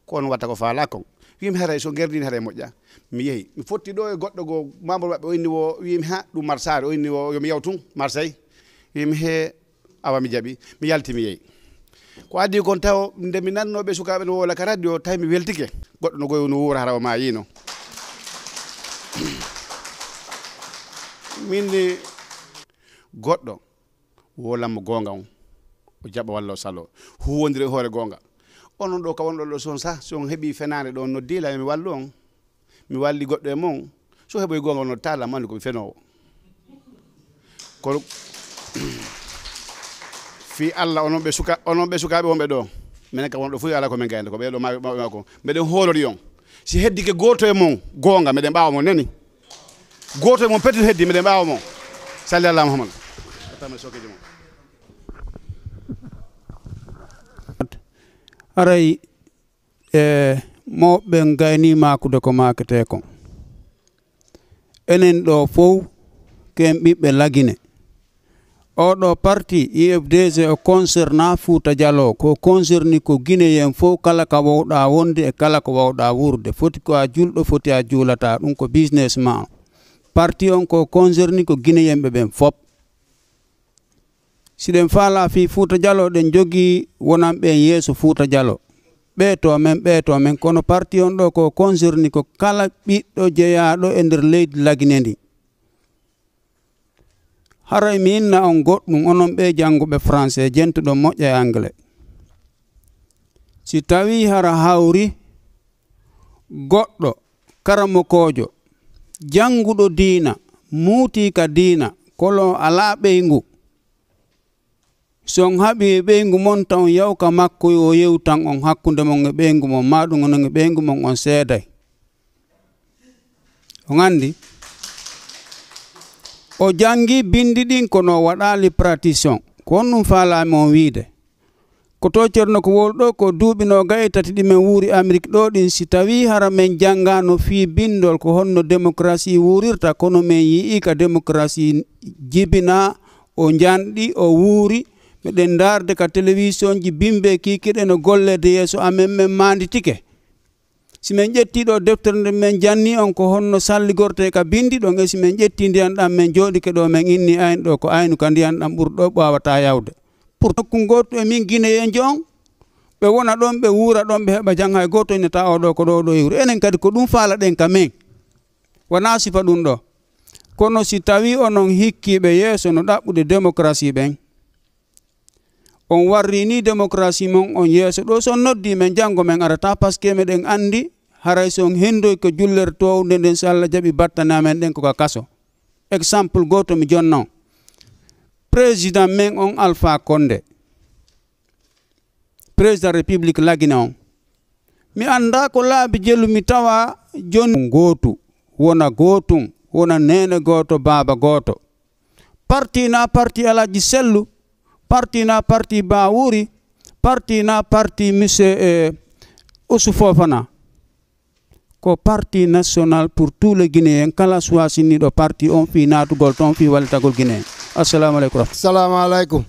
ko on watta ko fala kon wimi haray so gerdini haray moƴƴa mi yeehi mi fotti ɗo e goɗɗo go membre maɓɓe o inni wo wimi ha ɗum marsare o inni wo yomi yaw tun Marseille wimi he awa mi jaaɓi mi yalti mi yeehi ko addi kon taw nde mi nannoɓe sukaɓe no wola ka radio tawi mi weltike goɗɗo no goyo no wuura hara o ma yino min ni goɗɗo wolanmo gonga on o jaɓa walla o salo huwodiri hoore gonga onon ɗo ka wonɗo ɗo son sa so on heeɓi fenade ɗo no dila mi wallu on mi walli goɗɗo e mon so heɓoy gonga on no tala mandi komi fenowo kono fi Allah onon ɓe sukaɓe wonɓe ɗo minen ka wonɗo fof ala komin gayda ko ɓeɗo ma ko mbeɗen hoolori on si heddike goto e mon gonga meɗen ɓawa mon nani goto e mon petit heddi meɗen ɓawa mon salli Allah Muhammad aray mawɓe gayni makude ko makete kon enen ɗo fof ken ɓiɓɓe lagine oɗo parti IFDG o concernant Fouta Diallo ko concerni ko Guinéen fof kala ka wawɗa wonde e kala ko wawɗa wurde foti ko a julɗo foti a juulata ɗum ko businessman parti on ko concerni ko Guinéenɓe ɓen fop siɗen faala fi Fouta Diallo ɗen jogui wonan ɓen yeeso Fouta Diallo ɓeeto men kono parti on ɗo ko concerni ko kala ɓiɗɗo jeeyaɗo e nder leydi Laguine ndi haray mi inna on goɗɗum onon ɓe jannguɓe français jentuɗo moƴƴa e anglais si tawi hara hawri goɗɗo karamokojo jannguɗo diina muuti ka diina kolo ala ɓeygu son haɓi e ɓeygu mon tan yawka makko o yewtan on hakkunde mon e ɓeygu mon maɗum onon e ɓeygu mon on seeday on andi o jangi bindi ɗin kono waɗali praticien ko on ɗum falami on wiide ko to ceerno ko wolɗo ko duuɓi no gaye tati ɗimen wuuri Amérique ɗo ɗin si tawi hara men janngano fi bindol ko honno démocratie wuurirta kono men yii ka démocratie jibina o janɗi o wuuri meɗen darde ka télévision ji bimbe kikiɗe no gollede yeeso amen men manditike si men ƴetti ɗo deftere nde men janni on ko honno salligorte ka bindi ɗon e si men ƴetti ndiyan ɗam men jooɗike ɗo men inni ayno ɗo ko aynu ka ndiyan ɗam ɓurɗo ɓawata yawde pour nokku goto e min guinéen on ɓe wona ɗon ɓe wuura ɗon ɓe heɓa jang hay goto innata oɗo ko ɗo iwru enen kadi ko ɗum faala ɗen ka men wona sifa ɗum ɗo kono si tawi onon hikkiɓe yeeso no ɗaɓɓude démocratie ɓen on warri ni démocratie mon on yeeso ɗo son noddi men janggo men arata par ce que meɗen andi haray son hendoy ko jullere towde nden so Allah jaaɓi battanamen ɗen koka kaso exemple goto mi jonnon président men on Alpha Condé président république lagine on mi anda ko laabi jelu mi tawa joni gotu wona gotum wona nene goto baba goto parti na parti Alaji Sellu parti na parti Bawuri parti na parti monsieur Ousou Fofana ko parti national pour tous les Guinéens kala suwasiniɗo parti on fi natugol toon fi walitagol Guinéen assalamu aleykum assalamu aleykum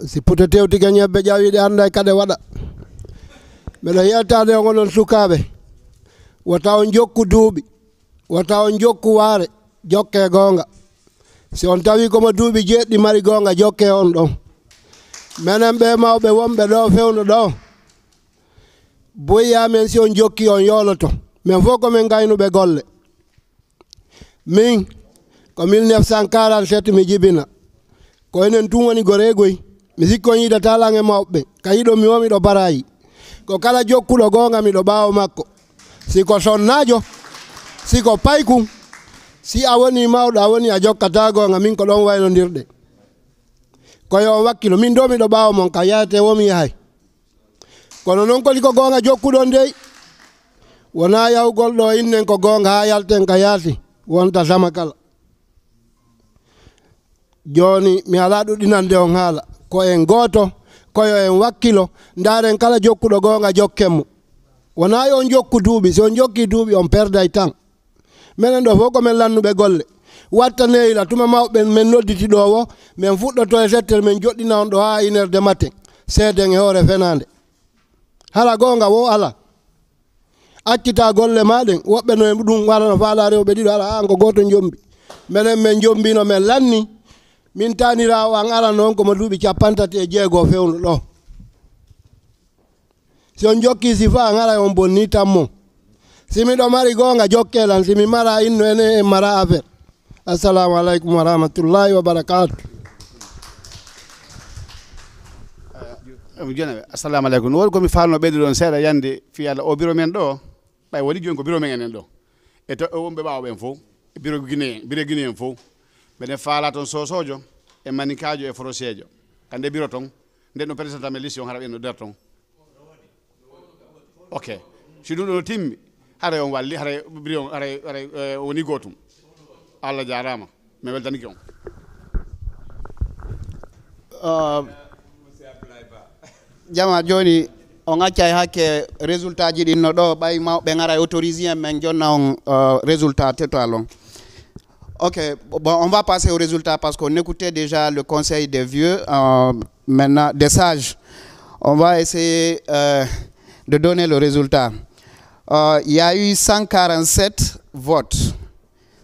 si puto tewtiga ñebbe ƴawiɗe anda kade waɗa mbeɗo yetade on onon sukaɓe wata on jokku duuɓi wata on jokku waare jokke gonga si on tawi komo duuɓi jeeɗɗi mari gonga jokke on ɗon menen ɓe mawɓe wonɓe ɗo fewno ɗo boyya men si on jokki on yoloto min fof komin gaynuɓe golle min ko 1947 mi jibina ko enen tun woni goregoy mi sikko yiidata lan e mawɓe ka yiɗo mi womiɗo barayi ko kala jokkuɗo gonga miɗo ɓawo makko siko sonnajo siko paykum si a woni mawɗo a woni a jokkata gonga min ko ɗon waynodirɗe koyo on wakkilo min do miɗo ɓawo mon ka yahate womi yahay kono noon koli ko gonga jokkuɗon dey wona yawgol ɗo innen ko gonga ha yalten ka yaati wonta sama kala joni mi ala ɗuɗinande on haala ko en goto koyo en wakkilo ndaren kala jokkuɗo gonga jokkenmo wona yo on jokku duuɓi si on jokki duuɓi on perday tan minen ɗo fof komin lannuɓe golle watta neyla tuma mawɓe men nodditi ɗo wo min fuɗɗoto e settel min joɗɗina on ɗo ha 1 heure de matin seeden e hoore fenande hala gonga wo ala accita golle maɗen woɓɓe no ɗum warano faala rewɓe ɗiɗo ala an ko goto jombi minen min jombino min lanni min tanirawo an ara noon komo duuɓi 56 fewno ɗo si on jokki sifa an ara on bonni tammo si miɗo mari gonga jokkelan si mi mara inno ene e mara affaire assalamu aleykum wa rahmatullahi wa barakatu jonaɓe assalamu aleykum no woni komi falno ɓeyde ɗon seeɗa yande fi Allah o bureau men ɗo ɓay woni joni ko bureau men enen ɗo e to wonɓe ɓawoɓen fof e bureau guinéen fof ɓene faala toon sosojo e manikajo e forosejo kande bureau ton nden no président men liste on hara ɓen no nder ton ok si ɗum ɗo timmi haray on walli haray bureau haray woni gotum Allah jarama mi weltaniki on jama joni on accay hakke résultat ji ɗinno ɗo ɓay mawɓe gara autorisé men jonna on résultat total on. Ok, bon, on va passer au résultat parce qu'on écoutait déjà le conseil des vieux, maintenant des sages. On va essayer de donner le résultat. Il y a eu 147 votes.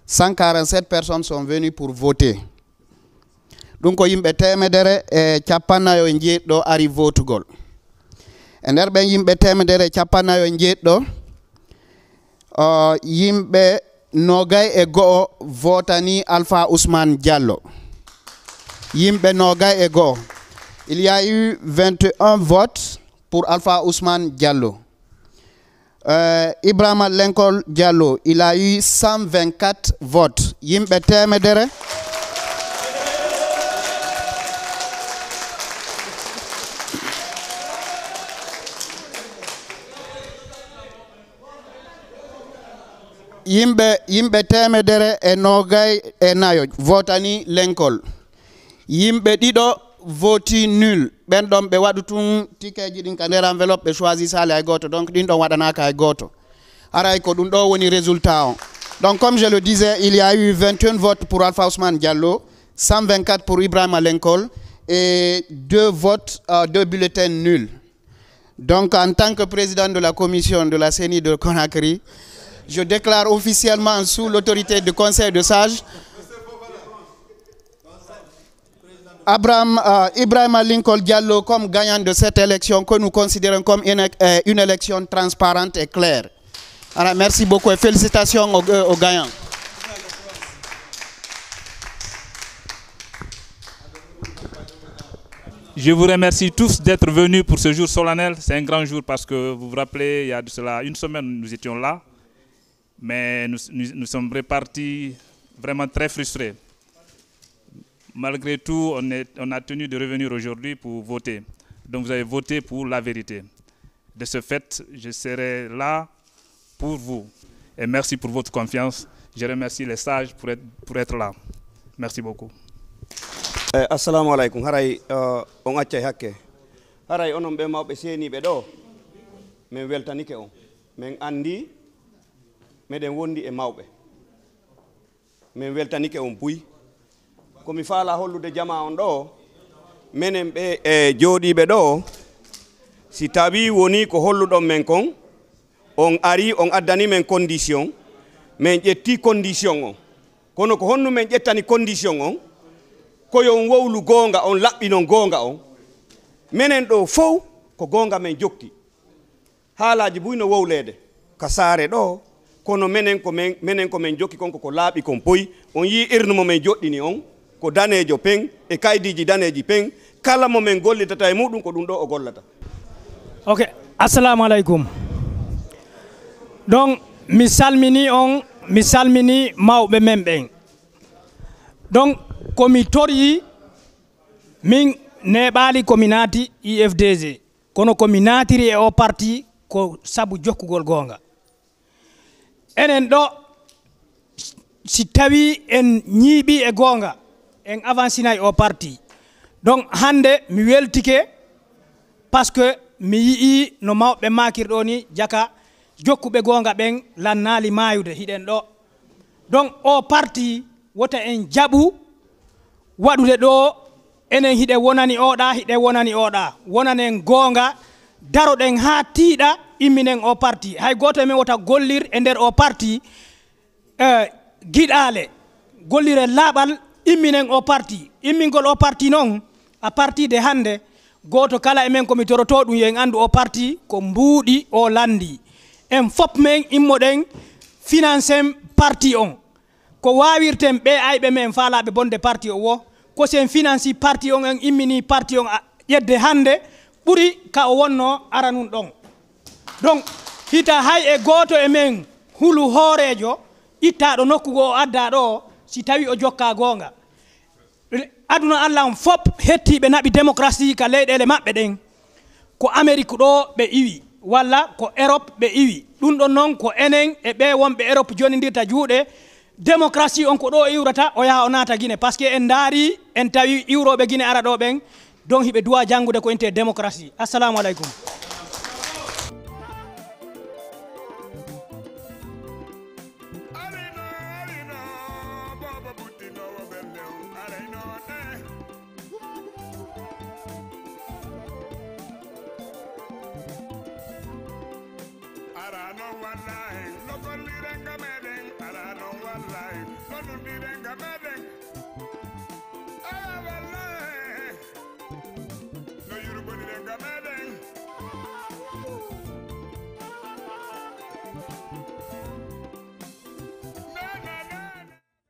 147 personnes sont venues pour voter. Donc, yimɓe temedere e capannayo e jeeɗiɗo ari votugol. E nder ɓen yimɓe temedere e capannayo e jeeɗiɗo, yimɓe nogay e go'o votani Alpha Ousmane Diallo. Yimɓe nogay e go'o. Il y a eu 21 votes pour Alpha Ousmane Diallo. Ibrahima Lenkol Diallo, il a eu 124 votes. Yimɓe temedere. Yimɓe temedere e nogay e nayo votani Lenkol. Yimɓe ɗiɗo voti nul. Ben ɗon ɓe waɗu tun tikeji ɗin ka nder enveloppe ɓe choisi sale hay goto, donc ɗin ɗon waɗanaka hay goto. Aray ko ɗum ɗo woni résultat on. Donc comme je le disais, il y a eu 21 votes pour Alpha Ousmane Diallo, 124 pour Ibrahima Lenkol et 2 votes, 2 bulletins nuls. Donc, en tant que président de la commission de la CENI de Conakry, je déclare officiellement sous l'autorité du Conseil de sages Ibrahima Lincoln Diallo comme gagnant de cette élection que nous considérons comme une élection transparente et claire. Alors, merci beaucoup et félicitations aux gagnants. Je vous remercie tous d'être venus pour ce jour solennel. C'est un grand jour parce que vous vous rappelez, il y a de cela une semaine, nous étions là. Mais nous sommes repartis vraiment très frustrés. Malgré tout, on a tenu de revenir aujourd'hui pour voter. Donc vous avez voté pour la vérité. De ce fait, je serai là pour vous. Et merci pour votre confiance. Je remercie les sages pour être là. Merci beaucoup. Assalamu alaikum. Haray on accay hakke. Haray onon be mawbe senibe do. Men weltanike on. Men andi meden wondi e mawbe. Men weltanike on buy. Komi faala hollude jama on do. Menen be jodibe do. Si tawi woni ko holludon men kon, on ari on addani men condition, men ƴetti condition on. Kono ko honnu men ƴettani condition on, koyo on wowlu gonga on labbinon gonga on. Menen do fow ko gonga men jokti. Haalaji buyno wowlede ka saare do, kono menen ko men jokki konko ko laabi kon poyi. On yi irnumo men joddini on ko danejo peng e kaydiji daneji peng. Kala mo men gollitata e mudum ko dum do o gollata. Ok, assalamu alaikum. Donc, mi salmini mawɓe men ɓen. Donc, komi tori min neɓali komi naati IFDG. Kono komi naatiri e o parti ko sabu jokkugol gonga. Enen ɗo, si tawi en ñiiɓi e gonga, en avancinayi o parti. Donc, hande mi weltike parce que mi yii no mawɓe makirɗo ni jaka jokkuɓe gonga ɓen lannali mayude hiɗen ɗo. Donc o parti wota en jaɓu waɗude ɗo enen hiɗe wonani oɗa wonanen gonga daroɗen ha tiiɗa imminen o parti. Hay goto men wota gollir e nder o parti giɗale gollire laaɓal imminen o parti. Immingol o parti noon a partir de hande goto kala e men komi toroto ɗum yen andu o parti ko mbuuɗi o landi en fop men immoɗen financen parti on ko wawirten ɓe ayɓe men faalaɓe bonde parti o wo ko sen financi parti on en immini parti on ƴedde hande ɓuri ka o wonno aranun ɗon. Donc hita hay e goto e men hulu hoorejo ittaɗo nokkugo o adda ɗo si tawi o jokka gonga. Aduna Allah on fop hettiɓe naɓi démocratie ka leyɗele maɓɓe ɗen ko Amérique ɗo ɓe iwi walla ko Europe ɓe iwi ɗum ɗon noon ko enen e ɓe wonɓe Europe jonidirta juuɗe démocratie on ko ɗo iwrata o yaha o naata Guinée par ce que en daari en tawi iwroɓe Guinée ara ɗo ɓen donc hiɓe duwa janngude ko inte démocratie. Assalamu aleykum. No